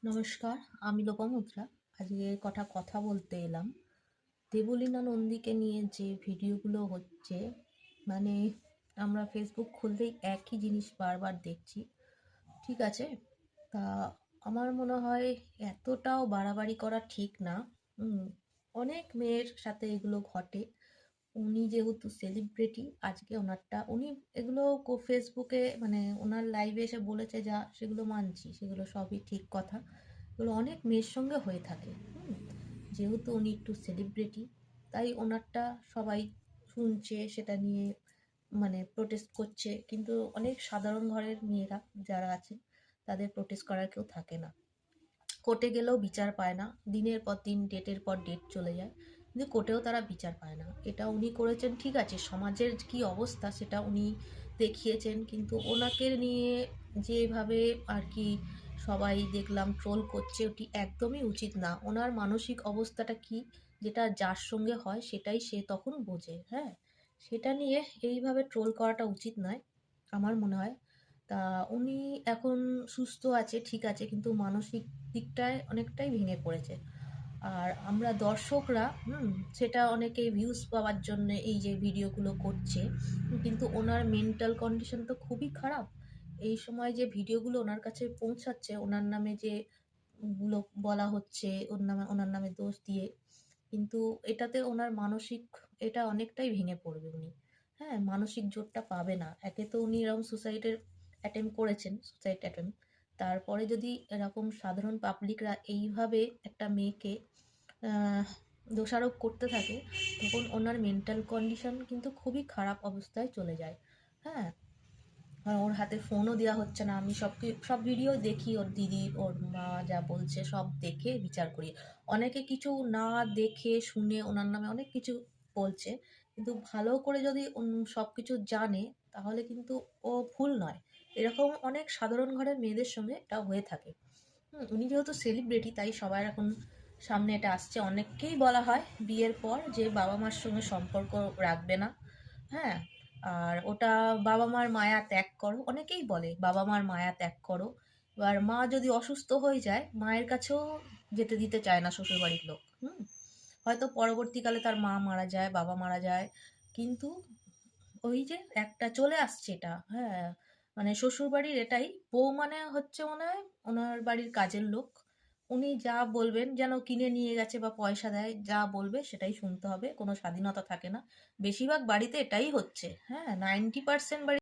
নমস্কার, আমি লোপামুদ্রা। আজকে কথা বলতে এলাম। দেবলীনা নন্দীকে নিয়ে যে ভিডিওগুলো হচ্ছে, মানে আমরা ফেসবুক খুললেই একই জিনিস বারবার দেখছি। ঠিক আছে, তা আমার মনে হয় এতটাও বাড়াবাড়ি করা ঠিক না। অনেক মেয়ের সাথে এগুলো ঘটে। উনি যেহেতু সেলিব্রিটি, আজকে উনি এগুলো ফেসবুকে মানে ওনার লাইভে এসে বলেছে, যা সেগুলো মানছি, সেগুলো সবই ঠিক কথা। এগুলো অনেক মেয়ের সঙ্গে হয়ে থাকে। যেহেতু উনি একটু সেলিব্রিটি, তাই ওনারটা সবাই শুনছে, সেটা নিয়ে মানে প্রোটেস্ট করছে। কিন্তু অনেক সাধারণ ঘরের মেয়েরা যারা আছেন, তাদের প্রোটেস্ট করার কেউ থাকে না। কোর্টে গেলেও বিচার পায় না, দিনের পর দিন, ডেটের পর ডেট চলে যায়, কিন্তু কোর্টেও তারা বিচার পায় না। এটা উনি করেছেন, ঠিক আছে, সমাজের কি অবস্থা সেটা উনি দেখিয়েছেন, কিন্তু ওনাকে নিয়ে যেভাবে আর কি সবাই দেখলাম ট্রোল করছে, ওটি একদমই উচিত না। ওনার মানসিক অবস্থাটা কি, যেটা যার সঙ্গে হয় সেটাই সে তখন বোঝে। হ্যাঁ, সেটা নিয়ে এইভাবে ট্রোল করাটা উচিত নয় আমার মনে হয়। তা উনি এখন সুস্থ আছে, ঠিক আছে, কিন্তু মানসিক দিকটায় অনেকটাই ভেঙে পড়েছে। আর আমরা দর্শকরা সেটা অনেকেই ভিউজ পাওয়ার জন্য এই যে ভিডিওগুলো করছে, কিন্তু ওনার মেন্টাল কন্ডিশন তো খুবই খারাপ। এই সময় যে ভিডিওগুলো ওনার কাছে পৌঁছাচ্ছে, ওনার নামে যে গুলো বলা হচ্ছে, ওনার নামে দোষ দিয়ে, কিন্তু এটাতে ওনার মানসিক এটা অনেকটাই ভেঙে পড়বে উনি। হ্যাঁ, মানসিক জোরটা পাবে না। একে তো উনি এরকম সুসাইড অ্যাটেম্প, তারপরে যদি এরকম সাধারণ পাবলিকরা এইভাবে একটা মেয়েকে আহ, দোষারোপ করতে থাকে, তখন ওনার মেন্টাল কন্ডিশন কিন্তু খুবই খারাপ অবস্থায় চলে যায়। হ্যাঁ, আর ওর হাতে ফোনও দেওয়া হচ্ছে না। আমি সব ভিডিও দেখি, ওর দিদি, ওর মা যা বলছে সব দেখে বিচার করি। অনেকে কিছু না দেখে শুনে ওনার নামে অনেক কিছু বলছে, কিন্তু ভালো করে যদি সব কিছু জানে, তাহলে কিন্তু ও ভুল নয়। এরকম অনেক সাধারণ ঘরের মেয়েদের সঙ্গে এটা হয়ে থাকে। উনি যেহেতু সেলিব্রিটি, তাই সবার এখন সামনে এটা আসছে। অনেককেই বলা হয় বিয়ের পর যে বাবা মার সঙ্গে সম্পর্ক রাখবে না। হ্যাঁ, আর ওটা বাবা মার মায়া ত্যাগ করো, অনেকেই বলে বাবা মার মায়া ত্যাগ করো। এবার মা যদি অসুস্থ হয়ে যায়, মায়ের কাছেও যেতে দিতে চায় না শ্বশুরবাড়ির লোক। হয়তো পরবর্তীকালে তার মা মারা যায়, বাবা মারা যায়, কিন্তু ওই যে একটা চলে আসছে এটা। হ্যাঁ, মানে শ্বশুরবাড়ির এটাই, বউ মানে হচ্ছে মনে হয় ওনার বাড়ির কাজের লোক। উনি যা বলবেন, যেন কিনে নিয়ে গেছে বা পয়সা দেয়, যা বলবে সেটাই শুনতে হবে, কোনো স্বাধীনতা থাকে না। বেশিরভাগ বাড়িতে এটাই হচ্ছে। হ্যাঁ, 90% বাড়ি